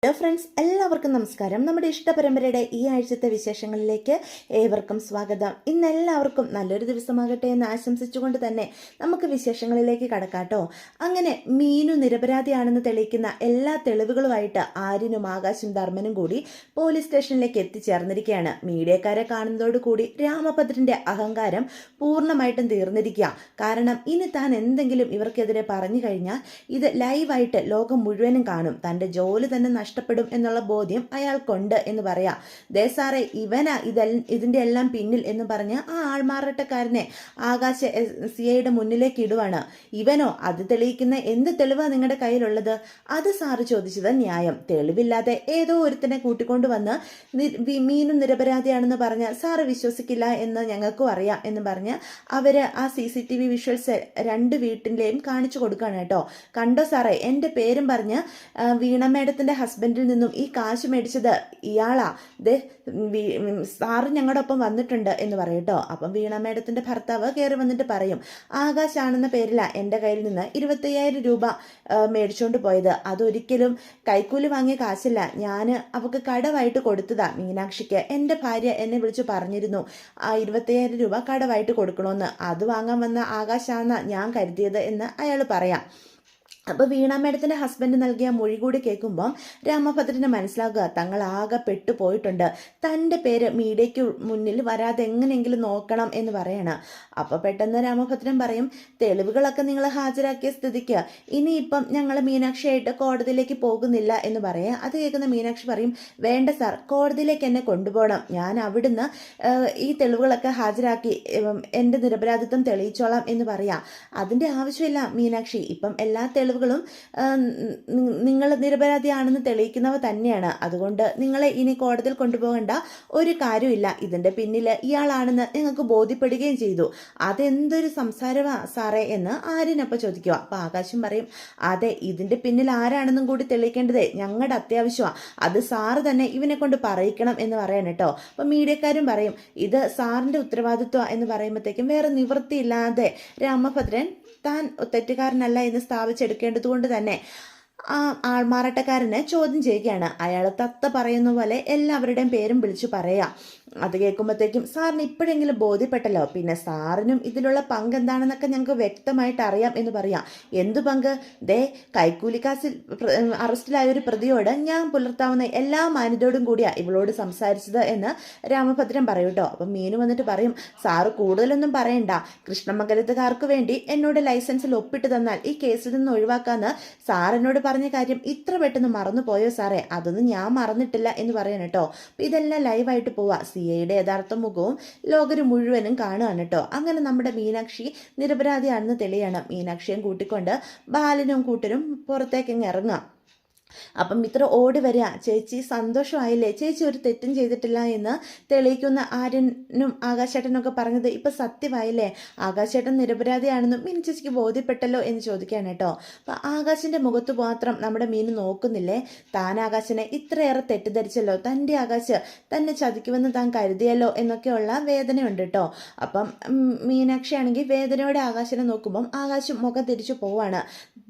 Hello friends, എല്ലാവർക്കും നമസ്കാരം. നമ്മുടെ ഇഷ്ടപരമ്പരയുടെ ഈ ആഴ്ചത്തെ വിശേഷങ്ങളിലേക്ക് ഏവർക്കും സ്വാഗതം. ഇന്ന് എല്ലാവർക്കും നല്ലൊരു ദിവസമാകട്ടെ എന്ന് ആശംസിച്ചുകൊണ്ട് തന്നെ നമുക്ക് വിശേഷങ്ങളിലേക്ക് കടക്കാട്ടോ. അങ്ങനെ മീനു നിരപരാധിയാണെന്ന് തെളിയിക്കുന്ന എല്ലാ തെളിവുകളുമായിട്ട് ആര്യനും ആകാശും ധർമ്മനും കൂടി പോലീസ് സ്റ്റേഷനിലേക്ക് എത്തിച്ചേർന്നിരിക്കുകയാണ്. മീഡിയക്കാരെ കാണുന്നതോടുകൂടി രാമഭദ്രന്റെ അഹങ്കാരം പൂർണ്ണമായിട്ടും തീർന്നിരിക്കുക. കാരണം ഇനി താൻ എന്തെങ്കിലും ഇവർക്കെതിരെ പറഞ്ഞു കഴിഞ്ഞാൽ ഇത് ലൈവായിട്ട് ലോകം മുഴുവനും കാണും. തൻ്റെ ജോലി തന്നെ നഷ്ടപ്പെടും എന്നുള്ള ബോധ്യം അയാൾക്കുണ്ട് എന്ന് പറയാം. ദേ സാറേ, ഇവനാ ഇതിൻ്റെ എല്ലാം പിന്നിൽ എന്ന് പറഞ്ഞ് ആ ആൾമാറാട്ടക്കാരനെ ആകാശ സിഐയുടെ മുന്നിലേക്ക് ഇടുവാണ്. ഇവനോ? അത് തെളിയിക്കുന്ന എന്ത് തെളിവാണ് നിങ്ങളുടെ കയ്യിലുള്ളത്? അത് സാറ് ചോദിച്ചത് ന്യായം. തെളിവില്ലാതെ ഏതോ ഒരുത്തനെ കൂട്ടിക്കൊണ്ടുവന്ന് മീനും നിരപരാധിയാണെന്ന് പറഞ്ഞ് സാറ് വിശ്വസിക്കില്ല എന്ന് ഞങ്ങൾക്കും അറിയാം എന്ന് പറഞ്ഞ് അവര് ആ CCTV വിഷ്വൽസ് രണ്ട് വീട്ടിലെയും കാണിച്ചു കൊടുക്കുകയാണ് കേട്ടോ. കണ്ടോ സാറേ, എൻ്റെ പേരും പറഞ്ഞ് വീണ മേഡത്തിൻ്റെ ഹസ്ബൻഡിൽ നിന്നും ഈ കാശ് മേടിച്ചത് ഇയാളാ. സാറ് ഞങ്ങളുടെ ഒപ്പം വന്നിട്ടുണ്ട് എന്ന് പറയട്ടോ. അപ്പം വീണ മേഡത്തിൻ്റെ ഭർത്താവ് കയറി വന്നിട്ട് പറയും, ആകാശാണെന്ന പേരില എൻ്റെ കയ്യിൽ നിന്ന് 25,000 രൂപ മേടിച്ചുകൊണ്ട് പോയത്. അതൊരിക്കലും കൈക്കൂലി വാങ്ങിയ കാശില്ല, ഞാൻ അവൾക്ക് കടവായിട്ട് കൊടുത്തതാ മീനാക്ഷിക്ക്. എൻ്റെ ഭാര്യ എന്നെ വിളിച്ചു പറഞ്ഞിരുന്നു ആ 25,000 രൂപ കടവായിട്ട് കൊടുക്കണമെന്ന്. അത് വാങ്ങാൻ വന്ന ആകാശാണെന്ന ഞാൻ കരുതിയത് എന്ന് അയാൾ പറയാം. അപ്പോൾ വീണ മേഡത്തിൻ്റെ ഹസ്ബൻഡ് നൽകിയ മൊഴി കൂടി കേൾക്കുമ്പം രാമഭദ്രന് മനസ്സിലാകുക തങ്ങൾ ആകെ പെട്ടുപോയിട്ടുണ്ട്. തൻ്റെ പേര് മീഡിയയ്ക്ക് മുന്നിൽ വരാതെ എങ്ങനെയെങ്കിലും നോക്കണം എന്ന് പറയണം. അപ്പോൾ പെട്ടെന്ന് രാമഭദ്രൻ പറയും, തെളിവുകളൊക്കെ നിങ്ങൾ ഹാജരാക്കിയ സ്ഥിതിക്ക് ഇനിയിപ്പം ഞങ്ങൾ മീനാക്ഷിയായിട്ട് കോടതിയിലേക്ക് പോകുന്നില്ല എന്ന് പറയാം. അത് കേൾക്കുന്ന മീനാക്ഷി പറയും, വേണ്ട സാർ, കോടതിയിലേക്ക് എന്നെ കൊണ്ടുപോകണം. ഞാൻ അവിടുന്ന് ഈ തെളിവുകളൊക്കെ ഹാജരാക്കി എൻ്റെ നിരപരാധിത്വം തെളിയിച്ചോളാം എന്ന് പറയാം. അതിൻ്റെ ആവശ്യമില്ല മീനാക്ഷി, ഇപ്പം എല്ലാ തെളിവുകളും നിങ്ങൾ നിരപരാധിയാണെന്ന് തെളിയിക്കുന്നവ തന്നെയാണ്. അതുകൊണ്ട് നിങ്ങളെ ഇനി കോടതിയിൽ കൊണ്ടുപോകേണ്ട ഒരു കാര്യമില്ല. ഇതിൻ്റെ പിന്നിൽ ഇയാളാണെന്ന് നിങ്ങൾക്ക് ബോധ്യപ്പെടുകയും ചെയ്തു. അതെന്തൊരു സംസാരമാ സാറേ എന്ന് ആര്യനപ്പം ചോദിക്കുക. അപ്പം ആകാശം പറയും, അതെ, ഇതിൻ്റെ പിന്നിൽ ആരാണെന്നും കൂടി തെളിയിക്കേണ്ടതേ ഞങ്ങളുടെ അത്യാവശ്യമാണ്. അത് സാറ് തന്നെ ഇവനെ കൊണ്ട് പറയിക്കണം എന്ന് പറയാൻ കേട്ടോ. അപ്പം മീഡിയക്കാരും പറയും, ഇത് സാറിൻ്റെ ഉത്തരവാദിത്വം എന്ന് പറയുമ്പോഴത്തേക്കും വേറെ നിവൃത്തിയില്ലാതെ രാമഭദ്രൻ താൻ തെറ്റുകാരനല്ല എന്ന് സ്ഥാപിച്ചെടുക്കേണ്ടതുകൊണ്ട് തന്നെ ആ ആൾമാറാട്ടക്കാരനെ ചോദ്യം ചെയ്യുകയാണ്. അയാൾ തത്ത പറയുന്ന പോലെ എല്ലാവരുടെയും പേരും വിളിച്ചു പറയാം. അത് കേൾക്കുമ്പോഴത്തേക്കും സാറിന് ഇപ്പോഴെങ്കിലും ബോധ്യപ്പെട്ടല്ലോ, പിന്നെ സാറിനും ഇതിലുള്ള പങ്ക് എന്താണെന്നൊക്കെ ഞങ്ങൾക്ക് വ്യക്തമായിട്ട് അറിയാം എന്ന് പറയാം. എന്തു പങ്ക്? ദേ, കൈക്കൂലിക്കാസിൽ അറസ്റ്റിലായ ഒരു പ്രതിയോട് ഞാൻ പുലർത്താവുന്ന എല്ലാ മാന്യതയോടും കൂടിയാണ് ഇവളോട് സംസാരിച്ചത് എന്ന് രാമഭദ്രൻ പറയും കേട്ടോ. അപ്പം മീനു വന്നിട്ട് പറയും, സാറ് കൂടുതലൊന്നും പറയണ്ട, കൃഷ്ണമംഗലത്തുകാർക്ക് വേണ്ടി എന്നോട് ലൈസൻസിൽ ഒപ്പിട്ട് തന്നാൽ ഈ കേസിൽ നിന്ന് ഒഴിവാക്കാന്ന് സാർ എന്നോട് പറഞ്ഞ കാര്യം ഇത്ര പെട്ടെന്ന് മറന്നു പോയോ സാറേ? അതൊന്നും ഞാൻ മറന്നിട്ടില്ല എന്ന് പറയാൻ കേട്ടോ. ഇതെല്ലാം ലൈവായിട്ട് പോവാ. സിഐയുടെ യഥാർത്ഥ മുഖവും ലോകര് മുഴുവനും കാണുകയാണ് കേട്ടോ. അങ്ങനെ നമ്മുടെ മീനാക്ഷി നിരപരാധിയാണെന്ന് തെളിയണം. മീനാക്ഷിയും കൂട്ടിക്കൊണ്ട് ബാലനും കൂട്ടരും പുറത്തേക്ക് ഇറങ്ങാം. അപ്പം ഇത്ര ഓടി വരിക, ചേച്ചി സന്തോഷമായില്ലേ, ചേച്ചി ഒരു തെറ്റും ചെയ്തിട്ടില്ല എന്ന് തെളിയിക്കുന്ന ആര്യനും ആകാശേട്ടനും ഒക്കെ പറഞ്ഞത് ഇപ്പം സത്യമായില്ലേ, ആകാശേട്ടൻ നിരപരാധിയാണെന്നും മീൻ ചേച്ചിക്ക് ബോധ്യപ്പെട്ടല്ലോ എന്ന് ചോദിക്കുകയാണ് കേട്ടോ. അപ്പം ആകാശിൻ്റെ മുഖത്ത് മാത്രം നമ്മുടെ മീൻ നോക്കുന്നില്ലേ, താൻ ആകാശനെ ഇത്രയേറെ തെറ്റിദ്ധരിച്ചല്ലോ, തൻ്റെ ആകാശ് തന്നെ ചതിക്കുമെന്ന് താൻ കരുതിയല്ലോ എന്നൊക്കെയുള്ള വേദനയുണ്ട് കേട്ടോ. അപ്പം മീനാക്ഷി ആണെങ്കിൽ വേദനയോടെ ആകാശനെ നോക്കുമ്പം ആകാശം മുഖം തിരിച്ചു പോവാണ്.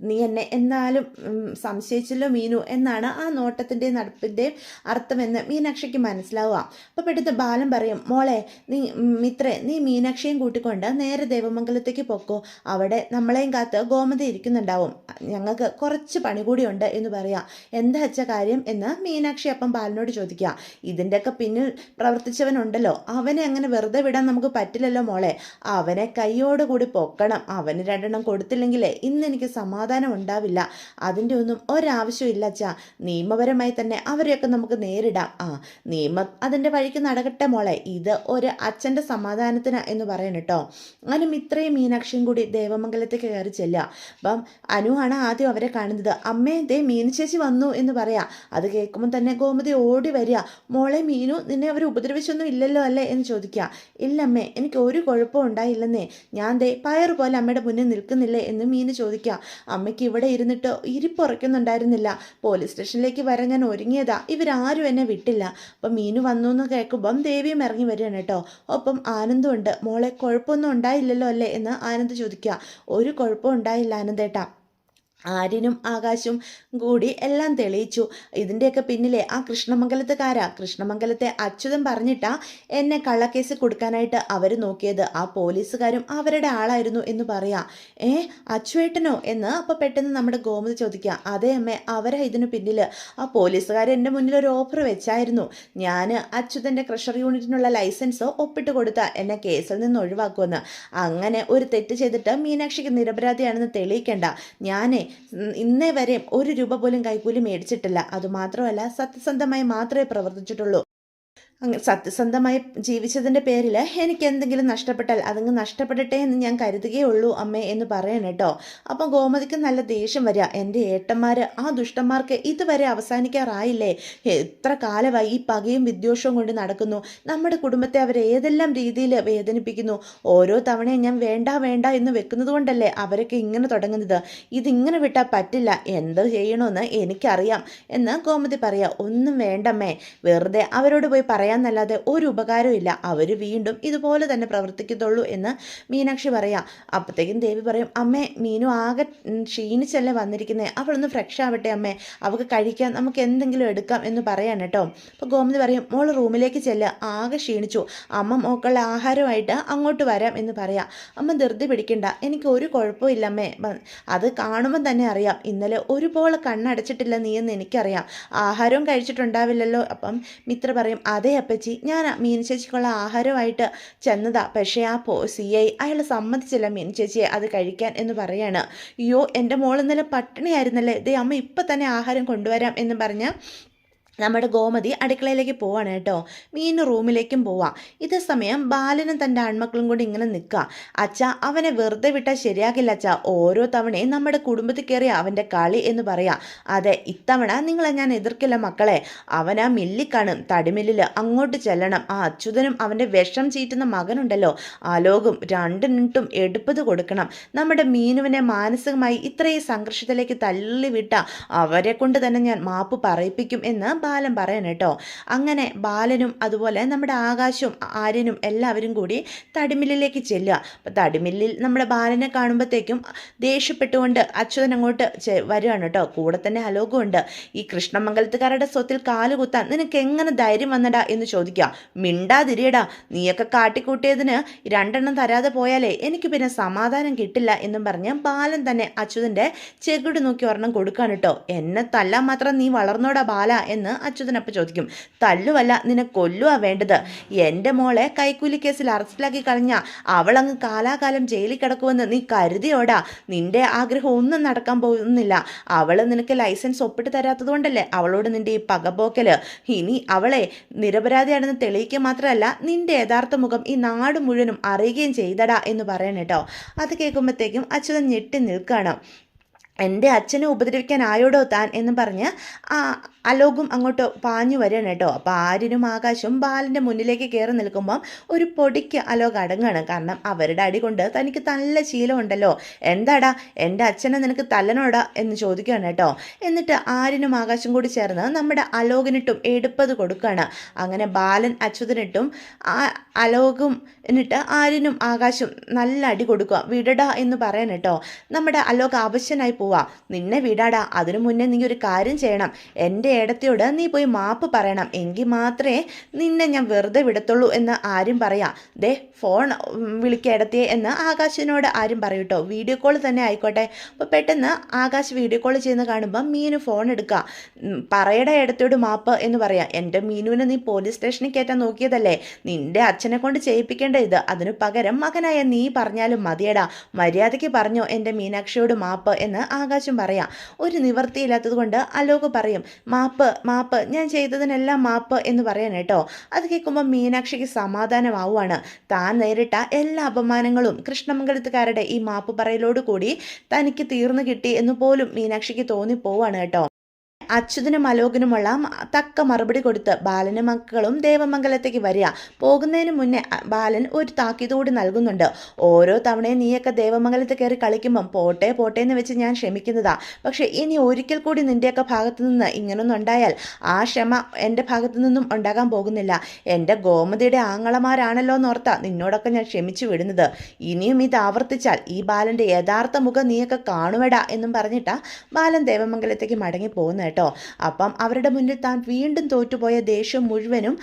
നീ എന്നെ എന്നാലും സംശയിച്ചല്ലോ മീനു എന്നാണ് ആ നോട്ടത്തിൻ്റെ നടപ്പിൻ്റെ അർത്ഥമെന്ന് മീനാക്ഷിക്ക് മനസ്സിലാവുക. അപ്പോൾ പെട്ടെന്ന് ബാലൻ പറയും, മോളെ നീ മീനാക്ഷിയും കൂട്ടിക്കൊണ്ട് നേരെ ദേവമംഗലത്തേക്ക് പൊക്കോ, അവിടെ നമ്മളെയും കാത്ത് ഗോമതി ഇരിക്കുന്നുണ്ടാവും, ഞങ്ങൾക്ക് കുറച്ച് പണി കൂടിയുണ്ട് എന്ന് പറയാം. എന്താ വെച്ച കാര്യം എന്ന് മീനാക്ഷി അപ്പം ബാലനോട് ചോദിക്കുക. ഇതിൻ്റെയൊക്കെ പിന്നിൽ പ്രവർത്തിച്ചവനുണ്ടല്ലോ, അവനെ അങ്ങനെ വെറുതെ വിടാൻ നമുക്ക് പറ്റില്ലല്ലോ മോളെ, അവനെ കൈയോടുകൂടി പൊക്കണം. അവന് 2 എണ്ണം കൊടുത്തില്ലെങ്കിലേ ഇന്ന് എനിക്ക് സമാധാനം ഉണ്ടാവില്ല. അതിൻ്റെ ഒന്നും ഒരാവശ്യമില്ല അച്ഛാ, നിയമപരമായി തന്നെ അവരെയൊക്കെ നമുക്ക് നേരിടാം. നിയമം അതിൻ്റെ വഴിക്ക് നടക്കട്ടെ മോളെ, ഇത് ഒരു അച്ഛൻ്റെ സമാധാനത്തിന് എന്ന് പറയണം കേട്ടോ. അങ്ങനെ ഇത്രയും മീനാക്ഷിയും കൂടി ദേവമംഗലത്തേക്ക് കയറി ചെല്ലുക. അപ്പം അനുവാണ് ആദ്യം അവരെ കാണുന്നത്. അമ്മേ, ദേ മീനു ചേച്ചി വന്നു എന്ന് പറയാം. അത് കേൾക്കുമ്പോൾ തന്നെ ഗോമതി ഓടി വരിക. മോളെ മീനു, നിന്നെ അവർ ഉപദ്രവിച്ചൊന്നും ഇല്ലല്ലോ അല്ലേ എന്ന് ചോദിക്കുക. ഇല്ലമ്മേ, എനിക്ക് ഒരു കുഴപ്പവും ഉണ്ടായില്ലെന്നേ, ഞാൻ ദേ പയർ പോലെ അമ്മയുടെ മുന്നിൽ നിൽക്കുന്നില്ലേ എന്ന് മീനു ചോദിക്കുക. അമ്മയ്ക്ക് ഇവിടെ ഇരുന്നിട്ട് ഇരിപ്പുറയ്ക്കുന്നുണ്ടായിരുന്നില്ല, പോലീസ് സ്റ്റേഷനിലേക്ക് വരാൻ ഞാൻ ഒരുങ്ങിയതാ, ഇവരാരും എന്നെ വിട്ടില്ല. അപ്പം മീനു വന്നു എന്ന് കേൾക്കുമ്പം ദേവിയും ഇറങ്ങി വരികയാണ് കേട്ടോ. ഒപ്പം ആനന്ദമുണ്ട്. മോളെ കുഴപ്പമൊന്നും ഉണ്ടായില്ലല്ലോ അല്ലേ എന്ന് ആനന്ദ് ചോദിക്കുക. ഒരു കുഴപ്പവും ഉണ്ടായില്ല ആനന്ദേട്ടാ, ആര്യനും ആകാശും കൂടി എല്ലാം തെളിയിച്ചു. ഇതിൻ്റെയൊക്കെ പിന്നിലെ ആ കൃഷ്ണമംഗലത്തെ അച്യുതൻ പറഞ്ഞിട്ടാ എന്നെ കള്ളക്കേസ് കൊടുക്കാനായിട്ട് അവർ നോക്കിയത്. ആ പോലീസുകാരും അവരുടെ ആളായിരുന്നു എന്ന് പറയാം. ഏ, അച്ചുവേട്ടനോ എന്ന് അപ്പോൾ പെട്ടെന്ന് നമ്മുടെ ഗോമതി ചോദിക്കുക. അതേ അമ്മേ, അവരാ ഇതിനു പിന്നിൽ. ആ പോലീസുകാർ എൻ്റെ മുന്നിൽ ഒരു ഓഫർ വെച്ചായിരുന്നു. ഞാൻ അച്യുതൻ്റെ ക്രഷർ യൂണിറ്റിനുള്ള ലൈസൻസ് ഒപ്പിട്ട് കൊടുത്താൽ എന്നെ കേസിൽ നിന്ന് ഒഴിവാക്കുമെന്ന്. അങ്ങനെ ഒരു തെറ്റ് ചെയ്തിട്ട് മീനാക്ഷിക്ക് നിരപരാധിയാണെന്ന് തെളിയിക്കേണ്ട. ഞാനേ ഇന്നേ വരെ ഒരു രൂപ പോലും കൈക്കൂലി മേടിച്ചിട്ടില്ല. അതുമാത്രമല്ല, സത്യസന്ധമായി മാത്രമേ പ്രവർത്തിച്ചിട്ടുള്ളൂ. സത്യസന്ധമായി ജീവിച്ചതിൻ്റെ പേരിൽ എനിക്ക് എന്തെങ്കിലും നഷ്ടപ്പെട്ടാൽ അതങ്ങ് നഷ്ടപ്പെടട്ടെ എന്ന് ഞാൻ കരുതുകയുള്ളൂ അമ്മേ എന്ന് പറയണം കേട്ടോ. അപ്പം ഗോമതിക്ക് നല്ല ദേഷ്യം വരിക. എൻ്റെ ഏട്ടന്മാർ ആ ദുഷ്ടന്മാർക്ക് ഇതുവരെ അവസാനിക്കാറായില്ലേ? എത്ര കാലമായി ഈ പകയും വിദ്വേഷവും കൊണ്ട് നടക്കുന്നു. നമ്മുടെ കുടുംബത്തെ അവർ ഏതെല്ലാം രീതിയിൽ വേദനിപ്പിക്കുന്നു. ഓരോ തവണയും ഞാൻ വേണ്ട വേണ്ട എന്ന് വെക്കുന്നത് കൊണ്ടല്ലേ അവരൊക്കെ ഇങ്ങനെ തുടങ്ങുന്നത്. ഇതിങ്ങനെ വിട്ടാൽ പറ്റില്ല. എന്ത് ചെയ്യണമെന്ന് എനിക്കറിയാം എന്ന് ഗോമതി പറയാം. ഒന്നും വേണ്ടമ്മേ, വെറുതെ അവരോട് പോയി പറയാന്നല്ലാതെ ഒരു ഉപകാരവും ഇല്ല. അവർ വീണ്ടും ഇതുപോലെ തന്നെ പ്രവർത്തിക്കത്തുള്ളൂ എന്ന് മീനാക്ഷി പറയാം. അപ്പോഴത്തേക്കും ദേവി പറയും, അമ്മേ, മീനു ആകെ ക്ഷീണിച്ചല്ലേ വന്നിരിക്കുന്നത്, അവളൊന്ന് ഫ്രഷ് ആവട്ടെ അമ്മേ, അവൾക്ക് കഴിക്കാൻ നമുക്ക് എന്തെങ്കിലും എടുക്കാം എന്ന് പറയാൻ കേട്ടോ. അപ്പോൾ ഗോമതി പറയും, മോൾ റൂമിലേക്ക് ചെല്ലുക, ആകെ ക്ഷീണിച്ചു, അമ്മ മോക്കുള്ള ആഹാരമായിട്ട് അങ്ങോട്ട് വരാം എന്ന് പറയാം. അമ്മ ധൃതി പിടിക്കണ്ട, എനിക്ക് ഒരു കുഴപ്പമില്ല അമ്മേ, അത് കാണുമ്പോൾ തന്നെ അറിയാം ഇന്നലെ ഒരുപോലെ കണ്ണടച്ചിട്ടില്ല നീ എന്ന് എനിക്കറിയാം, ആഹാരവും കഴിച്ചിട്ടുണ്ടാവില്ലല്ലോ. അപ്പം മിത്ര പറയും, അതേ അപ്പച്ചി, ഞാൻ മീനു ചേച്ചിക്കുള്ള ആഹാരമായിട്ട് ചെന്നതാ, പക്ഷേ ആ CI അയാൾ സമ്മതിച്ചില്ല മീനു ചേച്ചിയെ അത് കഴിക്കാൻ എന്ന് പറയാണ്. അയ്യോ, എൻ്റെ മോൾ ഇന്നലെ പട്ടിണിയായിരുന്നല്ലേ, ദേ അമ്മ ഇപ്പം തന്നെ ആഹാരം കൊണ്ടുവരാം എന്ന് പറഞ്ഞ് നമ്മുടെ ഗോമതി അടുക്കളയിലേക്ക് പോവാണ് കേട്ടോ. മീനു റൂമിലേക്കും പോവാം. ഇതേ സമയം ബാലനും തൻ്റെ ആൺമക്കളും കൂടി ഇങ്ങനെ നിൽക്കുക. അച്ഛ, അവനെ വെറുതെ വിട്ടാൽ ശരിയാകില്ല അച്ഛ, ഓരോ തവണയും നമ്മുടെ കുടുംബത്തിൽ കയറി അവൻ്റെ കളി എന്ന് പറയാം. അതെ, ഇത്തവണ നിങ്ങളെ ഞാൻ എതിർക്കില്ല മക്കളെ, അവനാ മില്ലിൽ കാണും, തടിമില്ലിൽ, അങ്ങോട്ട് ചെല്ലണം. ആ അച്യുതനും അവൻ്റെ വിഷം ചീറ്റുന്ന മകനുണ്ടല്ലോ ആലോകും, രണ്ടിനും എടുപ്പത് കൊടുക്കണം. നമ്മുടെ മീനുവിനെ മാനസികമായി ഇത്രയും സംഘർഷത്തിലേക്ക് തള്ളിവിട്ട അവരെ കൊണ്ട് തന്നെ ഞാൻ മാപ്പ് പറയിപ്പിക്കും എന്ന് ബാലൻ പറയണം കേട്ടോ. അങ്ങനെ ബാലനും അതുപോലെ നമ്മുടെ ആകാശവും ആര്യനും എല്ലാവരും കൂടി തടിമില്ലിലേക്ക് ചെല്ലുക. അപ്പം തടിമില്ലിൽ നമ്മുടെ ബാലനെ കാണുമ്പോഴത്തേക്കും ദേഷ്യപ്പെട്ടുകൊണ്ട് അച്യുതൻ അങ്ങോട്ട് വരികയാണ് കേട്ടോ. കൂടെ തന്നെ അലോകും ഉണ്ട്. ഈ കൃഷ്ണമംഗലത്തുകാരുടെ സ്വത്തിൽ കാലുകുത്താൻ നിനക്ക് എങ്ങനെ ധൈര്യം വന്നടാ എന്ന് ചോദിക്കുക. മിണ്ടാതിരിയടാ, നീയൊക്കെ കാട്ടിക്കൂട്ടിയതിന് 2 തരാതെ പോയാലേ എനിക്ക് പിന്നെ സമാധാനം കിട്ടില്ല എന്നും പറഞ്ഞ് ബാലൻ തന്നെ അച്യുതൻ്റെ ചെകിട് നോക്കി ഒരെണ്ണം കൊടുക്കാൻ കേട്ടോ. എന്നെ തല്ലാൻ മാത്രം നീ വളർന്നോടാ ബാല എന്ന് അച്യുതനപ്പം ചോദിക്കും. തല്ലുവല്ല, നിന്നെ കൊല്ലുവാ വേണ്ടത്. എൻ്റെ മോളെ കൈക്കൂലി കേസിൽ അറസ്റ്റിലാക്കി കളഞ്ഞ അവളങ്ങ് കാലാകാലം ജയിലിൽ കിടക്കുമെന്ന് നീ കരുതിയോടാ? നിന്റെ ആഗ്രഹം ഒന്നും നടക്കാൻ പോകുന്നില്ല. അവൾ നിനക്ക് ലൈസൻസ് ഒപ്പിട്ട് തരാത്തത് കൊണ്ടല്ലേ അവളോട് നിന്റെ ഈ പകപോക്കല്. ഇനി അവളെ നിരപരാധിയാണെന്ന് തെളിയിക്കുക മാത്രമല്ല നിന്റെ യഥാർത്ഥ മുഖം ഈ നാട് മുഴുവനും അറിയുകയും ചെയ്തടാ എന്ന് പറയണം കേട്ടോ. അത് കേൾക്കുമ്പോഴത്തേക്കും അച്യുതൻ ഞെട്ടി നിൽക്കുകയാണ്. എൻ്റെ അച്ഛനെ ഉപദ്രവിക്കാനായോടോ താൻ എന്ന് പറഞ്ഞ് അലോകും അങ്ങോട്ട് പാഞ്ഞു വരികയാണ് കേട്ടോ. അപ്പോൾ ആര്യനും ആകാശവും ബാലൻ്റെ മുന്നിലേക്ക് കയറി നിൽക്കുമ്പം ഒരു പൊടിക്ക് അലോക് അടങ്ങാണ്. കാരണം അവരുടെ അടി കൊണ്ട് തനിക്ക് നല്ല ശീലമുണ്ടല്ലോ. എന്താടാ, എൻ്റെ അച്ഛനെ നിനക്ക് തല്ലനോടാ എന്ന് ചോദിക്കുകയാണ് കേട്ടോ. എന്നിട്ട് ആര്യനും ആകാശം കൂടി ചേർന്ന് നമ്മുടെ അലോകിനിട്ടും എടുപ്പത് കൊടുക്കുകയാണ്. അങ്ങനെ ബാലൻ അച്യുതനിട്ടും അലോകും എന്നിട്ട് ആര്യനും ആകാശം നല്ല അടി കൊടുക്കുക. വിടടാ എന്ന് പറയാൻ കേട്ടോ. നമ്മുടെ അലോക് ആവശ്യനായി പോവാ. നിന്നെ വിടാടാ, അതിനു മുന്നേ നീ ഒരു കാര്യം ചെയ്യണം. എൻ്റെ ഏടത്തിയോട് നീ പോയി മാപ്പ് പറയണം, എങ്കിൽ മാത്രമേ നിന്നെ ഞാൻ വെറുതെ വിടത്തുള്ളൂ എന്ന് ആരും പറയാം. ദേ ഫോൺ വിളിക്കുക ഏടത്തിയെ എന്ന് ആകാശിനോട് ആരും പറയൂട്ടോ. വീഡിയോ കോൾ തന്നെ ആയിക്കോട്ടെ. അപ്പോൾ പെട്ടെന്ന് ആകാശ് വീഡിയോ കോൾ ചെയ്യുന്ന കാണുമ്പോൾ മീനു ഫോൺ എടുക്കുക. പറയട ഏടത്തിയോട് മാപ്പ് എന്ന് പറയാം. എൻ്റെ മീനുവിനെ നീ പോലീസ് സ്റ്റേഷനിൽ കയറ്റാൻ നോക്കിയതല്ലേ, നിന്റെ അച്ഛനെ കൊണ്ട് ചെയ്യിപ്പിക്കേണ്ട ഇത്. അതിനു പകരം മകനായ നീ പറഞ്ഞാലും മതിയടാ, മര്യാദയ്ക്ക് പറഞ്ഞോ എൻ്റെ മീനാക്ഷിയോട് മാപ്പ് എന്ന് ആകാശം പറയാം. ഒരു നിവർത്തിയില്ലാത്തത് കൊണ്ട് അലോക് പറയും, മാപ്പ് മാപ്പ്, ഞാൻ ചെയ്തതിനെല്ലാം മാപ്പ് എന്ന് പറയാൻ കേട്ടോ. അത് കേൾക്കുമ്പോൾ മീനാക്ഷിക്ക് സമാധാനമാവുകയാണ്. താൻ നേരിട്ട എല്ലാ അപമാനങ്ങളും കൃഷ്ണമംഗലത്തുകാരുടെ ഈ മാപ്പ് പറയലോടുകൂടി തനിക്ക് തീർന്നു കിട്ടി എന്ന് പോലും മീനാക്ഷിക്ക് തോന്നിപ്പോവാണ് കേട്ടോ. അച്യുതനും അലോകനുമുള്ള തക്ക മറുപടി കൊടുത്ത് ബാലനും മക്കളും ദേവമംഗലത്തേക്ക് വരിക. പോകുന്നതിന് മുന്നേ ബാലൻ ഒരു താക്കീതോട് നൽകുന്നുണ്ട്. ഓരോ തവണയും നീയൊക്കെ ദേവമംഗലത്ത് കയറി കളിക്കുമ്പം പോട്ടെ പോട്ടെ എന്ന് വെച്ച് ഞാൻ ക്ഷമിക്കുന്നതാ. പക്ഷെ ഇനി ഒരിക്കൽ കൂടി നിന്റെയൊക്കെ ഭാഗത്തു നിന്ന് ഇങ്ങനൊന്നും ഉണ്ടായാൽ ആ ക്ഷമ എൻ്റെ ഭാഗത്തു നിന്നും ഉണ്ടാകാൻ പോകുന്നില്ല. എൻ്റെ ഗോമതിയുടെ ആങ്ങളമാരാണല്ലോ എന്നോർത്താ നിന്നോടൊക്കെ ഞാൻ ക്ഷമിച്ചു വിടുന്നത്. ഇനിയും ഇത് ആവർത്തിച്ചാൽ ഈ ബാലൻ്റെ യഥാർത്ഥ മുഖം നീയൊക്കെ കാണുവടാ എന്നും പറഞ്ഞിട്ടാ ബാലൻ ദേവമംഗലത്തേക്ക് മടങ്ങി പോകുന്നത് കേട്ടോ. അപ്പം അവരുടെ മുന്നിൽ താൻ വീണ്ടും തോറ്റുപോയ ദേഷ്യം മുഴുവനും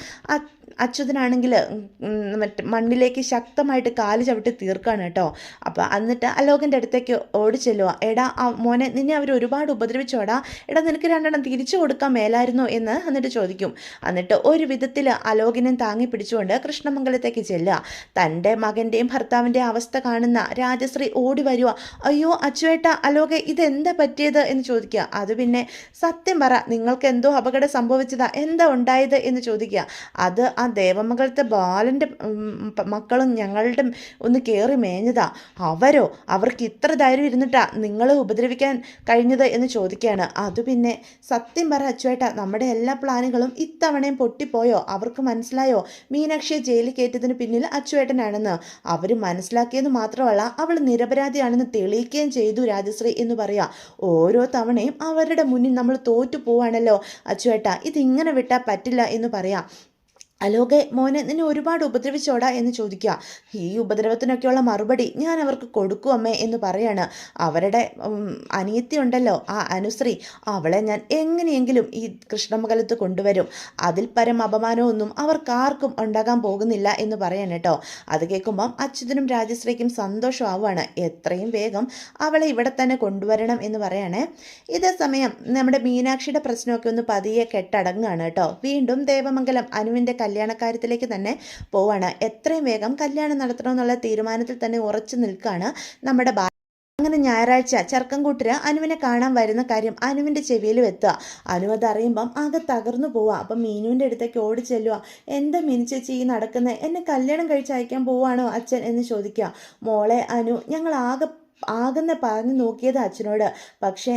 അച്യുതനാണെങ്കിൽ മറ്റേ മണ്ണിലേക്ക് ശക്തമായിട്ട് കാല് ചവിട്ടി തീർക്കാണ് കേട്ടോ. അപ്പം എന്നിട്ട് അലോകൻ്റെ അടുത്തേക്ക് ഓടി ചെല്ലുക. എടാ മോനെ, നിന്നെ അവർ ഒരുപാട് ഉപദ്രവിച്ചോടാ, എടാ നിനക്ക് രണ്ടെണ്ണം തിരിച്ചു കൊടുക്കാൻ മേലായിരുന്നോ എന്ന് എന്നിട്ട് ചോദിക്കും. എന്നിട്ട് ഒരു വിധത്തിൽ അലോകിനെ താങ്ങി പിടിച്ചുകൊണ്ട് കൃഷ്ണമംഗലത്തേക്ക് ചെല്ലുക. തൻ്റെ മകൻ്റെയും ഭർത്താവിൻ്റെയും അവസ്ഥ കാണുന്ന രാജശ്രീ ഓടി വരിക. അയ്യോ അച്ചുവേട്ട, അലോകെ ഇതെന്താ പറ്റിയത് എന്ന് ചോദിക്കുക. അത് പിന്നെ സത്യം പറ, നിങ്ങൾക്ക് എന്തോ അപകടം സംഭവിച്ചതാ, എന്താ ഉണ്ടായത് എന്ന് ചോദിക്കുക. അത് ആ ദേവമംഗലത്തെ ബാലൻ്റെ മക്കളും ഞങ്ങളുടെ ഒന്ന് കയറി മേഞ്ഞതാ. അവർക്ക് ഇത്ര ധൈര്യം ഇരുന്നിട്ടാ നിങ്ങളെ ഉപദ്രവിക്കാൻ കഴിഞ്ഞത് എന്ന് ചോദിക്കുകയാണ്. അത് പിന്നെ സത്യം പറ അച്ചുവേട്ട, നമ്മുടെ എല്ലാ പ്ലാനുകളും ഇത്തവണയും പൊട്ടിപ്പോയോ? അവർക്ക് മനസ്സിലായോ മീനാക്ഷിയെ ജയിലിൽ കയറ്റതിന് പിന്നിൽ അച്ചുവേട്ടനാണെന്ന്? അവർ മനസ്സിലാക്കിയെന്ന് മാത്രമല്ല, അവൾ നിരപരാധിയാണെന്ന് തെളിയിക്കുകയും ചെയ്തു രാജശ്രീ എന്ന് പറയാ. ഓരോ തവണയും അവരുടെ മുന്നിൽ നമ്മൾ തോറ്റു പോവാണല്ലോ അച്ചുവേട്ട, ഇതിങ്ങനെ വിട്ടാൽ പറ്റില്ല എന്ന് പറയാം. അലോകെ മോനെ, നിന്നെ ഒരുപാട് ഉപദ്രവിച്ചോടാ എന്ന് ചോദിക്കുക. ഈ ഉപദ്രവത്തിനൊക്കെയുള്ള മറുപടി ഞാൻ അവർക്ക് കൊടുക്കും അമ്മേ എന്ന് പറയാണ്. അവരുടെ അനിയത്തി ഉണ്ടല്ലോ, ആ അനുശ്രീ, അവളെ ഞാൻ എങ്ങനെയെങ്കിലും ഈ കൃഷ്ണമംഗലത്ത് കൊണ്ടുവരും. അതിൽ പരം അപമാനമൊന്നും അവർക്കാർക്കും ഉണ്ടാകാൻ പോകുന്നില്ല എന്ന് പറയാൻ കേട്ടോ. അത് കേൾക്കുമ്പം അച്യുതനും രാജശ്രീക്കും സന്തോഷമാവുകയാണ്. എത്രയും വേഗം അവളെ ഇവിടെ തന്നെ കൊണ്ടുവരണം എന്ന് പറയണേ. ഇതേ സമയം നമ്മുടെ മീനാക്ഷിയുടെ പ്രശ്നമൊക്കെ ഒന്ന് പതിയെ കെട്ടടങ്ങുകയാണ് കേട്ടോ. വീണ്ടും ദേവമംഗലം അനുവിൻ്റെ കല്യാണക്കാര്യത്തിലേക്ക് തന്നെ പോവാണ്. എത്രയും വേഗം കല്യാണം നടത്തണമെന്നുള്ള തീരുമാനത്തിൽ തന്നെ ഉറച്ചു നിൽക്കുകയാണ് നമ്മുടെ അങ്ങനെ ഞായറാഴ്ച ചെറുക്കൻകൂട്ടര് അനുവിനെ കാണാൻ വരുന്ന കാര്യം അനുവിൻ്റെ ചെവിയിലും എത്തുക. അനു അതറിയുമ്പം ആകെ തകർന്നു പോവുക. അപ്പം മീനുവിൻ്റെ അടുത്തേക്ക് ഓടി ചെല്ലുക. എന്താ മീനു ചേച്ചി ഈ നടക്കുന്നത്? എന്നെ കല്യാണം കഴിച്ച് അയക്കാൻ പോവാണോ അച്ഛൻ എന്ന് ചോദിക്കുക. മോളെ അനു, ഞങ്ങൾ ആകുന്ന പറഞ്ഞു നോക്കിയത് അച്ഛനോട്, പക്ഷേ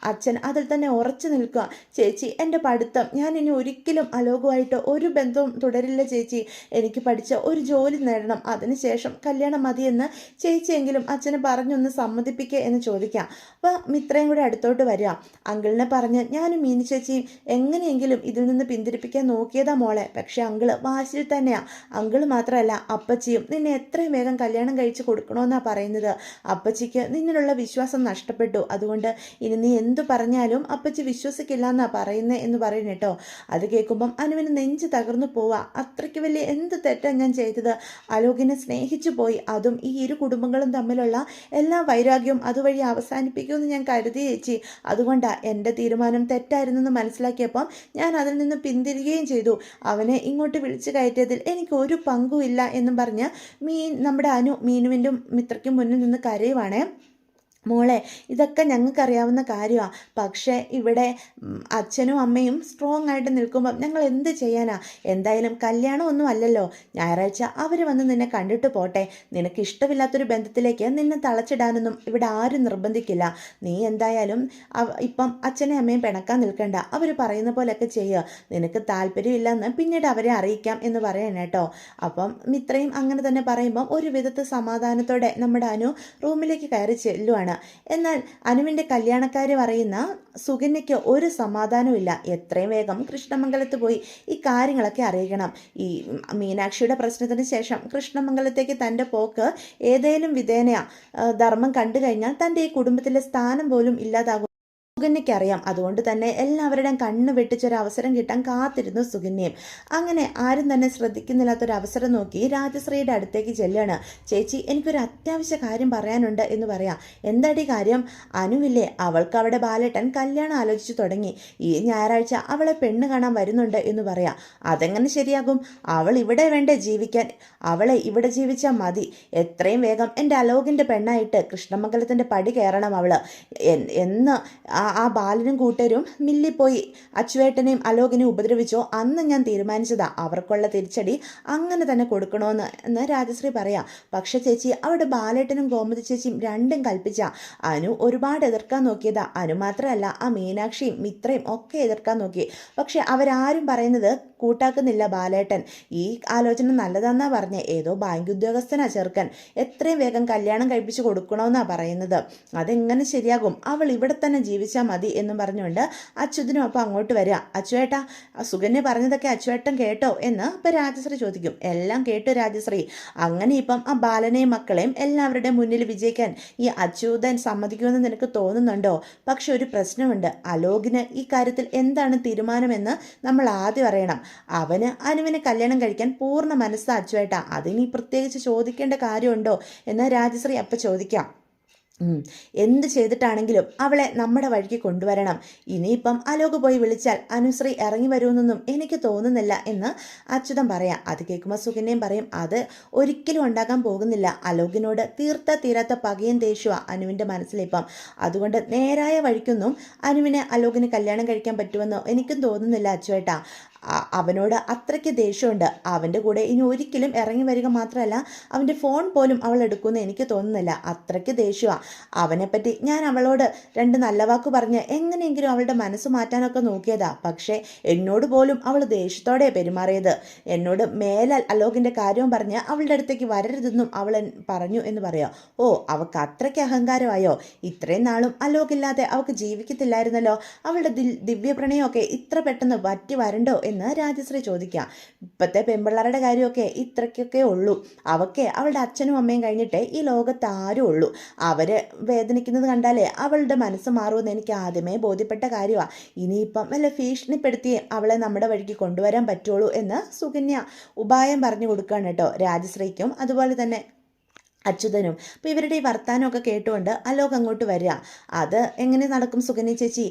അച്ഛൻ അതിൽ തന്നെ ഉറച്ചു നിൽക്കുക. ചേച്ചി, എൻ്റെ പഠിത്തം, ഞാൻ ഇനി ഒരിക്കലും അലോകമായിട്ട് ഒരു ബന്ധവും തുടരില്ല ചേച്ചി. എനിക്ക് പഠിച്ച ഒരു ജോലി നേടണം, അതിനുശേഷം കല്യാണം മതിയെന്ന് ചേച്ചിയെങ്കിലും അച്ഛനെ പറഞ്ഞൊന്ന് സമ്മതിപ്പിക്കുക എന്ന് ചോദിക്കാം. അപ്പോൾ മിത്രയും കൂടെ അടുത്തോട്ട് വരിക. അങ്കിളിനെ പറഞ്ഞ് ഞാനും മീനു ചേച്ചിയും എങ്ങനെയെങ്കിലും ഇതിൽ നിന്ന് പിന്തിരിപ്പിക്കാൻ നോക്കിയതാ മോളെ. പക്ഷേ അങ്കിള് വാശിയിൽ തന്നെയാണ്. അങ്കിള് മാത്രമല്ല അപ്പച്ചിയും നിന്നെ എത്രയും വേഗം കല്യാണം കഴിച്ച് കൊടുക്കണമെന്നാണ് പറയുന്നത്. അപ്പച്ചിക്ക് നിന്നിലുള്ള വിശ്വാസം നഷ്ടപ്പെട്ടു. അതുകൊണ്ട് ഇനി നീ എന്തു പറഞ്ഞാലും അപ്പച്ചി വിശ്വസിക്കില്ല എന്നാ പറയുന്നത് എന്ന് പറയുന്നു കേട്ടോ. അത് കേൾക്കുമ്പം അനുവിന് നെഞ്ച് തകർന്നു പോവാ. അത്രയ്ക്ക് വലിയ എന്ത് തെറ്റാണ് ഞാൻ ചെയ്തത്? അലോകിനെ സ്നേഹിച്ചു പോയി. അതും ഈ ഇരു കുടുംബങ്ങളും തമ്മിലുള്ള എല്ലാ വൈരാഗ്യവും അതുവഴി അവസാനിപ്പിക്കുമെന്ന് ഞാൻ കരുതി ചേച്ചി. അതുകൊണ്ടാണ് എൻ്റെ തീരുമാനം തെറ്റായിരുന്നെന്ന് മനസ്സിലാക്കിയപ്പം ഞാൻ അതിൽ നിന്ന് പിന്തിരികയും ചെയ്തു. അവനെ ഇങ്ങോട്ട് വിളിച്ചു കയറ്റിയതിൽ എനിക്ക് ഒരു പങ്കുമില്ല എന്നും പറഞ്ഞ് നമ്മുടെ മീനുവിൻ്റെ മിത്രയ്ക്കും മുന്നിൽ നിന്ന് കരയുവാണേ. മോളെ, ഇതൊക്കെ ഞങ്ങൾക്കറിയാവുന്ന കാര്യമാണ്. പക്ഷേ ഇവിടെ അച്ഛനും അമ്മയും സ്ട്രോങ് ആയിട്ട് നിൽക്കുമ്പം ഞങ്ങൾ എന്ത് ചെയ്യാനാ? എന്തായാലും കല്യാണമൊന്നും അല്ലല്ലോ. ഞായറാഴ്ച അവർ വന്ന് നിന്നെ കണ്ടിട്ട് പോട്ടെ. നിനക്ക് ഇഷ്ടമില്ലാത്തൊരു ബന്ധത്തിലേക്ക് നിന്നെ തളച്ചിടാനൊന്നും ഇവിടെ ആരും നിർബന്ധിക്കില്ല. നീ എന്തായാലും ഇപ്പം അച്ഛനെയും അമ്മയും പിണക്കാൻ നിൽക്കണ്ട. അവർ പറയുന്ന പോലെയൊക്കെ ചെയ്യുക. നിനക്ക് താല്പര്യമില്ലെന്ന് പിന്നീട് അവരെ അറിയിക്കാം എന്ന് പറയണം കേട്ടോ. അപ്പം മിത്രയും അങ്ങനെ തന്നെ പറയുമ്പം ഒരു വിധത്തിൽ സമാധാനത്തോടെ നമ്മുടെ അനു റൂമിലേക്ക് കയറി ചെല്ലുവാണ്. എന്നാൽ അനുവിൻ്റെ കല്യാണക്കാര്യം അറിയുന്ന സുകന്യയ്ക്ക് ഒരു സമാധാനമില്ല. എത്രയും വേഗം കൃഷ്ണമംഗലത്ത് പോയി ഈ കാര്യങ്ങളൊക്കെ അറിയിക്കണം. ഈ മീനാക്ഷിയുടെ പ്രശ്നത്തിന് ശേഷം കൃഷ്ണമംഗലത്തേക്ക് തൻ്റെ പോക്ക് ഏതേലും വിധേനയാ ധർമ്മം കണ്ടു കഴിഞ്ഞാൽ തൻ്റെ ഈ കുടുംബത്തിലെ സ്ഥാനം പോലും ഇല്ലാതാകും. സുകന്യയ്ക്കറിയാം. അതുകൊണ്ട് തന്നെ എല്ലാവരുടെയും കണ്ണ് വെട്ടിച്ചൊരവസരം കിട്ടാൻ കാത്തിരുന്നു സുകന്യയും. അങ്ങനെ ആരും തന്നെ ശ്രദ്ധിക്കുന്നില്ലാത്തൊരവസരം നോക്കി രാജശ്രീയുടെ അടുത്തേക്ക് ചെല്ലുകയാണ്. ചേച്ചി, എനിക്കൊരു അത്യാവശ്യ കാര്യം പറയാനുണ്ട് എന്ന് പറയാം. എന്താടി കാര്യം? അനുവില്ലേ, അവൾക്ക് അവിടെ ബാലേട്ടൻ കല്യാണം ആലോചിച്ചു തുടങ്ങി. ഈ ഞായറാഴ്ച അവളെ പെണ്ണ് കാണാൻ വരുന്നുണ്ട് എന്ന് പറയാം. അതെങ്ങനെ ശരിയാകും? അവൾ ഇവിടെ വേണ്ടേ ജീവിക്കാൻ? അവളെ ഇവിടെ ജീവിച്ചാൽ മതി. എത്രയും വേഗം എൻ്റെ അലോകിൻ്റെ പെണ്ണായിട്ട് കൃഷ്ണമംഗലത്തിൻ്റെ പടി കയറണം അവൾ എന്ന് ആ ബാലനും കൂട്ടരും മില്ലിൽ പോയി അച്ചുവേട്ടനെയും അലോകിനെയും ഉപദ്രവിച്ചോ അന്ന് ഞാൻ തീരുമാനിച്ചതാ അവർക്കുള്ള തിരിച്ചടി അങ്ങനെ തന്നെ കൊടുക്കണമെന്ന് രാജശ്രീ പറയാം. പക്ഷെ ചേച്ചി അവിടെ ബാലേട്ടനും ഗോമതി ചേച്ചിയും രണ്ടും കൽപ്പിച്ച. അനു ഒരുപാട് എതിർക്കാൻ നോക്കിയതാ. അനു മാത്രമല്ല ആ മീനാക്ഷിയും മിത്രയും ഒക്കെ എതിർക്കാൻ നോക്കി. പക്ഷെ അവരാരും പറയുന്നത് കൂട്ടാക്കുന്നില്ല ബാലേട്ടൻ. ഈ ആലോചന നല്ലതാന്നാ പറഞ്ഞേ. ഏതോ ബാങ്ക് ഉദ്യോഗസ്ഥനാ ചെറുക്കൻ. എത്രയും വേഗം കല്യാണം കഴിപ്പിച്ച് കൊടുക്കണമെന്നാ പറയുന്നത്. അതെങ്ങനെ ശരിയാകും? അവൾ ഇവിടെ തന്നെ ജീവിച്ചാൽ മതി എന്നും പറഞ്ഞുകൊണ്ട് അച്യുതനും അപ്പം അങ്ങോട്ട് വരിക. അച്ചുവേട്ടാ, സുകന്യ പറഞ്ഞതൊക്കെ അച്ചുവേട്ടൻ കേട്ടോ എന്ന് ഇപ്പം രാജശ്രീ ചോദിക്കും. എല്ലാം കേട്ടു രാജശ്രീ. അങ്ങനെ ഇപ്പം ആ ബാലനെയും മക്കളെയും എല്ലാവരുടെയും മുന്നിൽ വിജയിക്കാൻ ഈ അച്യുതൻ സമ്മതിക്കുമെന്ന് നിനക്ക് തോന്നുന്നുണ്ടോ? പക്ഷെ ഒരു പ്രശ്നമുണ്ട്. അലോകിന് ഈ കാര്യത്തിൽ എന്താണ് തീരുമാനമെന്ന് നമ്മൾ ആദ്യം അറിയണം. അവന് അനുവിനെ കല്യാണം കഴിക്കാൻ പൂർണ്ണ മനസ്സാ അച്ചുവേട്ടാ. അതിനി പ്രത്യേകിച്ച് ചോദിക്കേണ്ട കാര്യമുണ്ടോ എന്ന് രാജശ്രീ അപ്പം ചോദിക്കാം. എന്ത് ചെയ്തിട്ടാണെങ്കിലും അവളെ നമ്മുടെ വഴിക്ക് കൊണ്ടുവരണം. ഇനിയിപ്പം അലോക് പോയി വിളിച്ചാൽ അനുശ്രീ ഇറങ്ങി വരുമെന്നൊന്നും എനിക്ക് തോന്നുന്നില്ല എന്ന് അച്യുതൻ പറയാം. അത് കേൾക്കുമ്പോൾ സുകന്യയും പറയും, അത് ഒരിക്കലും ഉണ്ടാകാൻ പോകുന്നില്ല. അലോകിനോട് തീരാത്ത പകയും ദേഷ്യമാണ് അനുവിൻ്റെ മനസ്സിലിപ്പം. അതുകൊണ്ട് നേരായ വഴിക്കൊന്നും അനുവിനെ അലോകിന് കല്യാണം കഴിക്കാൻ പറ്റുമെന്നോ എനിക്കും തോന്നുന്നില്ല അച്ചുവേട്ടാ. അവനോട് അത്രയ്ക്ക് ദേഷ്യമുണ്ട്. അവൻ്റെ കൂടെ ഇനി ഒരിക്കലും ഇറങ്ങി വരിക മാത്രമല്ല അവൻ്റെ ഫോൺ പോലും അവൾ എടുക്കുമെന്ന് എനിക്ക് തോന്നുന്നില്ല. അത്രയ്ക്ക് ദേഷ്യമാണ് അവനെപ്പറ്റി. ഞാൻ അവളോട് രണ്ട് നല്ല വാക്ക് പറഞ്ഞ് എങ്ങനെയെങ്കിലും അവളുടെ മനസ്സ് മാറ്റാനൊക്കെ നോക്കിയതാ. പക്ഷേ എന്നോട് പോലും അവൾ ദേഷ്യത്തോടെ പെരുമാറിയത്. എന്നോട് മേലാൽ അലോകിൻ്റെ കാര്യവും പറഞ്ഞ് അവളുടെ അടുത്തേക്ക് വരരുതെന്നും അവൾ പറഞ്ഞു എന്ന് പറയാം. ഓ, അവൾക്ക് അത്രയ്ക്ക് അഹങ്കാരമായോ? ഇത്രയും നാളും അലോകില്ലാതെ അവൾക്ക് ജീവിക്കത്തില്ലായിരുന്നല്ലോ. അവളുടെ ദിവ്യപ്രണയമൊക്കെ ഇത്ര പെട്ടെന്ന് വറ്റി വരണ്ടോ എന്ന് രാജശ്രീ ചോദിക്കാം. ഇപ്പോഴത്തെ പെൺപിള്ളേരുടെ കാര്യമൊക്കെ ഇത്രയ്ക്കൊക്കെ ഉള്ളൂ. അവൾക്ക് അവളുടെ അച്ഛനും അമ്മയും കഴിഞ്ഞിട്ടേ ഈ ലോകത്ത് ആരും ഉള്ളൂ. അവര് വേദനിക്കുന്നത് കണ്ടാലേ അവളുടെ മനസ്സ് മാറുമെന്ന് എനിക്ക് ആദ്യമേ ബോധ്യപ്പെട്ട കാര്യമാണ്. ഇനിയിപ്പം വല്ല ഭീഷണിപ്പെടുത്തി അവളെ നമ്മുടെ വഴിക്ക് കൊണ്ടുവരാൻ പറ്റുള്ളൂ എന്ന് സുകന്യ ഉപായം പറഞ്ഞു കൊടുക്കുകയാണ് കേട്ടോ രാജശ്രീക്കും അതുപോലെ തന്നെ അച്യുതനും. അപ്പോൾ ഇവരുടെ ഈ വർത്താനമൊക്കെ കേട്ടുകൊണ്ട് അലോക് അങ്ങോട്ട് വരിക. അത് എങ്ങനെ നടക്കും സുകന്യ ചേച്ചി?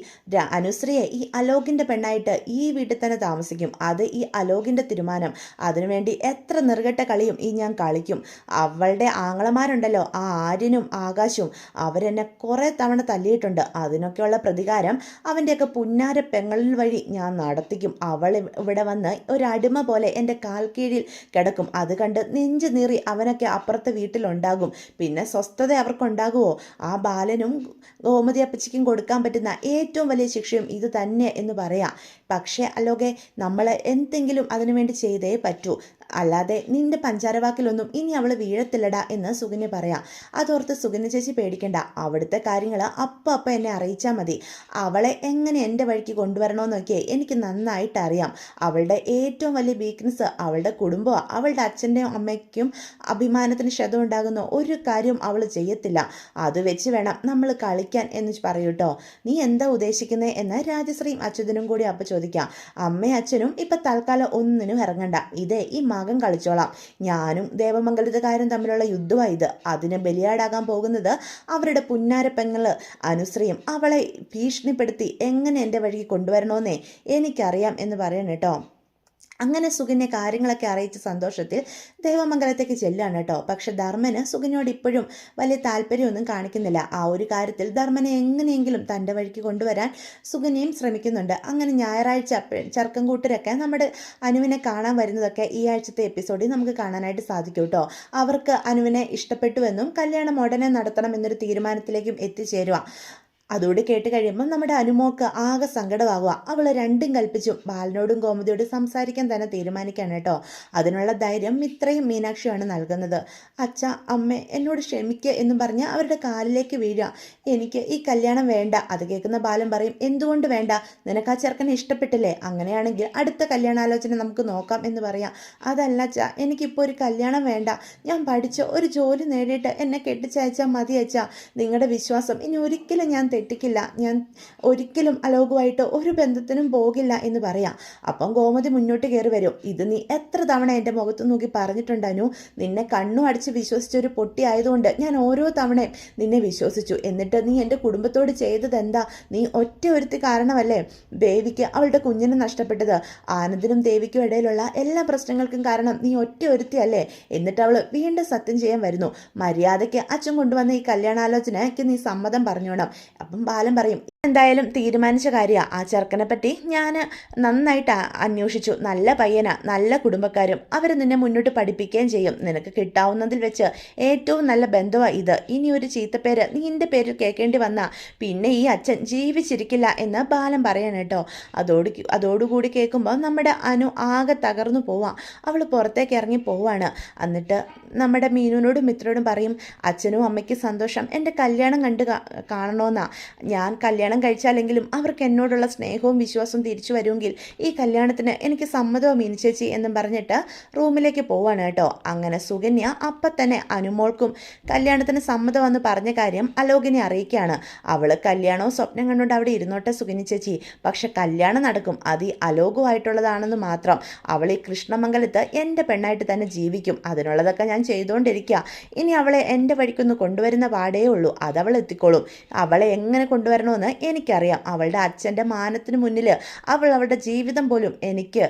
അനുശ്രീയെ ഈ അലോകിൻ്റെ പെണ്ണായിട്ട് ഈ വീട്ടിൽ തന്നെ താമസിക്കും. അത് ഈ അലോകിൻ്റെ തീരുമാനം. അതിനുവേണ്ടി എത്ര നെറുകെട്ട കളിയും ഈ ഞാൻ കളിക്കും. അവളുടെ ആങ്ങളമാരുണ്ടല്ലോ, ആ ആര്യനും ആകാശവും, അവരെന്നെ കുറേ തവണ തല്ലിയിട്ടുണ്ട്. അതിനൊക്കെയുള്ള പ്രതികാരം അവൻ്റെയൊക്കെ പുന്നാര പെങ്ങളിൽ വഴി ഞാൻ നടത്തിക്കും. അവൾ ഇവിടെ വന്ന് ഒരടിമ പോലെ എൻ്റെ കാൽ കീഴിൽ കിടക്കും. അത് കണ്ട് നെഞ്ചു നീറി അവനൊക്കെ അപ്പുറത്തെ വീട്ടിലുണ്ട്. പിന്നെ സ്വസ്ഥത അവർക്കുണ്ടാകുമോ? ആ ബാലനും ഗോമതി അപ്പച്ചിക്കും കൊടുക്കാൻ പറ്റുന്ന ഏറ്റവും വലിയ ശിക്ഷയും ഇത് തന്നെ എന്ന് പറയാം. പക്ഷേ അലോകെ, നമ്മൾ എന്തെങ്കിലും അതിനുവേണ്ടി ചെയ്തേ പറ്റൂ. അല്ലാതെ നിന്റെ പഞ്ചാരവാക്കിലൊന്നും ഇനി അവൾ വീഴത്തില്ലടാ എന്ന് സുകന്യ പറയാം. അതോർത്ത് സുകന്യ ചേച്ചി പേടിക്കണ്ട. അവിടുത്തെ കാര്യങ്ങൾ അപ്പം എന്നെ അറിയിച്ചാൽ മതി. അവളെ എങ്ങനെ എൻ്റെ വഴിക്ക് കൊണ്ടുവരണമെന്നൊക്കെ എനിക്ക് നന്നായിട്ട് അറിയാം. അവളുടെ ഏറ്റവും വലിയ വീക്ക്നെസ് അവളുടെ കുടുംബമാണ്. അവളുടെ അച്ഛൻ്റെയും അമ്മയ്ക്കും അഭിമാനത്തിന് ക്ഷതം ഉണ്ടാകുന്ന ഒരു കാര്യവും അവൾ ചെയ്യത്തില്ല. അത് വെച്ച് വേണം നമ്മൾ കളിക്കാൻ എന്ന് പറയൂട്ടോ. നീ എന്താ ഉദ്ദേശിക്കുന്നത് എന്ന് രാജശ്രീയും അച്യുതനും കൂടി അപ്പം ചോദിക്കാം. അമ്മയും അച്ഛനും ഇപ്പം തൽക്കാലം ഒന്നിനും ഇറങ്ങണ്ട. ഇതേ ഈ മകൻ കളിച്ചോളാം. ഞാനും ദേവമംഗലത്തുകാരും തമ്മിലുള്ള യുദ്ധമാണ് ഇത്. അതിന് ബലിയാടാകാൻ പോകുന്നത് അവരുടെ പുന്നാര പെങ്ങള് അനുശ്രീയും. അവളെ ഭീഷണിപ്പെടുത്തി എങ്ങനെ എൻ്റെ വഴിക്ക് കൊണ്ടുവരണമെന്നേ എനിക്കറിയാം എന്ന് പറയണം കേട്ടോ. അങ്ങനെ സുകന്യ കാര്യങ്ങളൊക്കെ അറിയിച്ച സന്തോഷത്തിൽ ദേവമംഗലത്തേക്ക് ചെല്ലുകയാണ് കേട്ടോ. പക്ഷെ ധർമ്മന് സുകന്യോട് ഇപ്പോഴും വലിയ താല്പര്യമൊന്നും കാണിക്കുന്നില്ല. ആ ഒരു കാര്യത്തിൽ ധർമ്മനെ എങ്ങനെയെങ്കിലും തൻ്റെ വഴിക്ക് കൊണ്ടുവരാൻ സുകന്യയും ശ്രമിക്കുന്നുണ്ട്. അങ്ങനെ ഞായറാഴ്ച ചെറുക്കൻ കൂട്ടരൊക്കെ നമ്മുടെ അനുവിനെ കാണാൻ വരുന്നതൊക്കെ ഈ ആഴ്ചത്തെ എപ്പിസോഡിൽ നമുക്ക് കാണാനായിട്ട് സാധിക്കും കേട്ടോ. അവർക്ക് അനുവിനെ ഇഷ്ടപ്പെട്ടുവെന്നും കല്യാണം ഉടനെ നടത്തണം എന്നൊരു തീരുമാനത്തിലേക്കും എത്തിച്ചേരുക. അതോട് കേട്ട് കഴിയുമ്പം നമ്മുടെ അനുമോക്ക് ആകെ സങ്കടമാകുക. അവൾ രണ്ടും കൽപ്പിച്ചും ബാലനോടും ഗോമതിയോടും സംസാരിക്കാൻ തന്നെ തീരുമാനിക്കുകയാണ് കേട്ടോ. അതിനുള്ള ധൈര്യം മിത്രയും മീനാക്ഷിയാണ് നൽകുന്നത്. അച്ഛ, അമ്മ, എന്നോട് ക്ഷമിക്കുക എന്നും പറഞ്ഞ് അവരുടെ കാലിലേക്ക് വീഴുക. എനിക്ക് ഈ കല്യാണം വേണ്ട. അത് കേൾക്കുന്ന ബാലൻ പറയും, എന്തുകൊണ്ട് വേണ്ട? നിനക്ക് ആ ചെറുക്കനെ ഇഷ്ടപ്പെട്ടില്ലേ? അങ്ങനെയാണെങ്കിൽ അടുത്ത കല്യാണാലോചന നമുക്ക് നോക്കാം എന്ന് പറയാം. അതല്ല അച്ഛ, എനിക്കിപ്പോൾ ഒരു കല്യാണം വേണ്ട. ഞാൻ പഠിച്ച് ഒരു ജോലി നേടിയിട്ട് എന്നെ കെട്ടിച്ചയച്ചാൽ മതി അച്ഛ. നിങ്ങളുടെ വിശ്വാസം ഇനി ഒരിക്കലും ഞാൻ തെറ്റിക്കില്ല. ഞാൻ ഒരിക്കലും അലോകുമായിട്ട് ഒരു ബന്ധത്തിനും പോകില്ല എന്ന് പറയാം. അപ്പം ഗോമതി മുന്നോട്ട് കയറി വരും. ഇത് നീ എത്ര തവണ എൻ്റെ മുഖത്ത് നോക്കി പറഞ്ഞിട്ടുണ്ടനു. നിന്നെ കണ്ണു അടിച്ച് വിശ്വസിച്ചൊരു പൊട്ടി ആയതുകൊണ്ട് ഞാൻ ഓരോ തവണയും നിന്നെ വിശ്വസിച്ചു. എന്നിട്ട് നീ എൻ്റെ കുടുംബത്തോട് ചെയ്തത് എന്താ? നീ ഒറ്റ ഒരുത്തി കാരണമല്ലേ ദേവിക്ക് അവളുടെ കുഞ്ഞിനെ നഷ്ടപ്പെട്ടത്. ആനന്ദിനും ദേവിക്കും ഇടയിലുള്ള എല്ലാ പ്രശ്നങ്ങൾക്കും കാരണം നീ ഒറ്റ ഒരുത്തിയല്ലേ? എന്നിട്ട് അവൾ വീണ്ടും സത്യം ചെയ്യാൻ വരുന്നു. മര്യാദയ്ക്ക് അച്ഛൻ കൊണ്ടുവന്ന ഈ കല്യാണാലോചനയ്ക്ക് നീ സമ്മതം പറഞ്ഞോണം. അപ്പം ബാലൻ പറയും, എന്തായാലും തീരുമാനിച്ച കാര്യമാണ്. ആ ചെറുക്കനെ പറ്റി ഞാൻ നന്നായിട്ട് അന്വേഷിച്ചു. നല്ല പയ്യനാ, നല്ല കുടുംബക്കാരും. അവർ നിന്നെ മുന്നോട്ട് പഠിപ്പിക്കുകയും ചെയ്യും. നിനക്ക് കിട്ടാവുന്നതിൽ വെച്ച് ഏറ്റവും നല്ല ബന്ധമാണ് ഇത്. ഇനി ഒരു ചീത്തപ്പേര് നിന്റെ പേരിൽ കേൾക്കേണ്ടി വന്നാൽ പിന്നെ ഈ അച്ഛൻ ജീവിച്ചിരിക്കില്ല എന്ന് ബാലൻ പറയണം കേട്ടോ. അതോടുകൂടി കേൾക്കുമ്പോൾ നമ്മുടെ അനു ആകെ തകർന്നു പോവാം. അവൾ പുറത്തേക്ക് ഇറങ്ങി പോവാണ്. എന്നിട്ട് നമ്മുടെ മീനുവിനോടും മിത്രയോടും പറയും, അച്ഛനും അമ്മയ്ക്കും സന്തോഷം എൻ്റെ കല്യാണം കണ്ട് കാണണമെന്നാ. ഞാൻ കല്യാണം കഴിച്ചാലെങ്കിലും അവർക്ക് എന്നോടുള്ള സ്നേഹവും വിശ്വാസവും തിരിച്ചു വരുമെങ്കിൽ ഈ കല്യാണത്തിന് എനിക്ക് സമ്മതവും മീനു ചേച്ചി എന്നും പറഞ്ഞിട്ട് റൂമിലേക്ക് പോവാണ് കേട്ടോ. അങ്ങനെ സുകന്യ അപ്പം തന്നെ അനുമോൾക്കും കല്യാണത്തിന് സമ്മതമെന്ന് പറഞ്ഞ കാര്യം അലോകിനെ അറിയിക്കുകയാണ്. അവൾ കല്യാണവും സ്വപ്നം കണ്ടുകൊണ്ട് അവിടെ ഇരുന്നോട്ടെ സുകന്യ ചേച്ചി, പക്ഷെ കല്യാണം നടക്കും. അത് ഈ അലോകുമായിട്ടുള്ളതാണെന്ന് മാത്രം. അവൾ ഈ കൃഷ്ണമംഗലത്ത് എൻ്റെ പെണ്ണായിട്ട് തന്നെ ജീവിക്കും. അതിനുള്ളതൊക്കെ ഞാൻ ചെയ്തുകൊണ്ടിരിക്കുക. ഇനി അവളെ എൻ്റെ വഴിക്കൊന്ന് കൊണ്ടുവരുന്ന പാടേ ഉള്ളൂ. അതവൾ എത്തിക്കോളും. അവളെ എങ്ങനെ കൊണ്ടുവരണമെന്ന് എനിക്കറിയാം. അവളുടെ അച്ഛൻ്റെ മാനത്തിന് മുന്നിൽ അവളുടെ ജീവിതം പോലും എനിക്ക്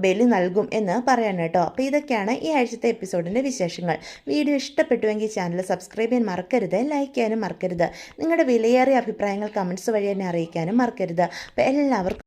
ബലി നൽകും എന്ന് പറയണം കേട്ടോ. അപ്പോൾ ഇതൊക്കെയാണ് ഈ ആഴ്ചത്തെ എപ്പിസോഡിൻ്റെ വിശേഷങ്ങൾ. വീഡിയോ ഇഷ്ടപ്പെട്ടുവെങ്കിൽ ചാനൽ സബ്സ്ക്രൈബ് ചെയ്യാൻ മറക്കരുത്, ലൈക്ക് ചെയ്യാനും മറക്കരുത്. നിങ്ങളുടെ വിലയേറിയ അഭിപ്രായങ്ങൾ കമൻറ്റ്സ് വഴി എന്നെ അറിയിക്കാനും മറക്കരുത്. അപ്പോൾ എല്ലാവർക്കും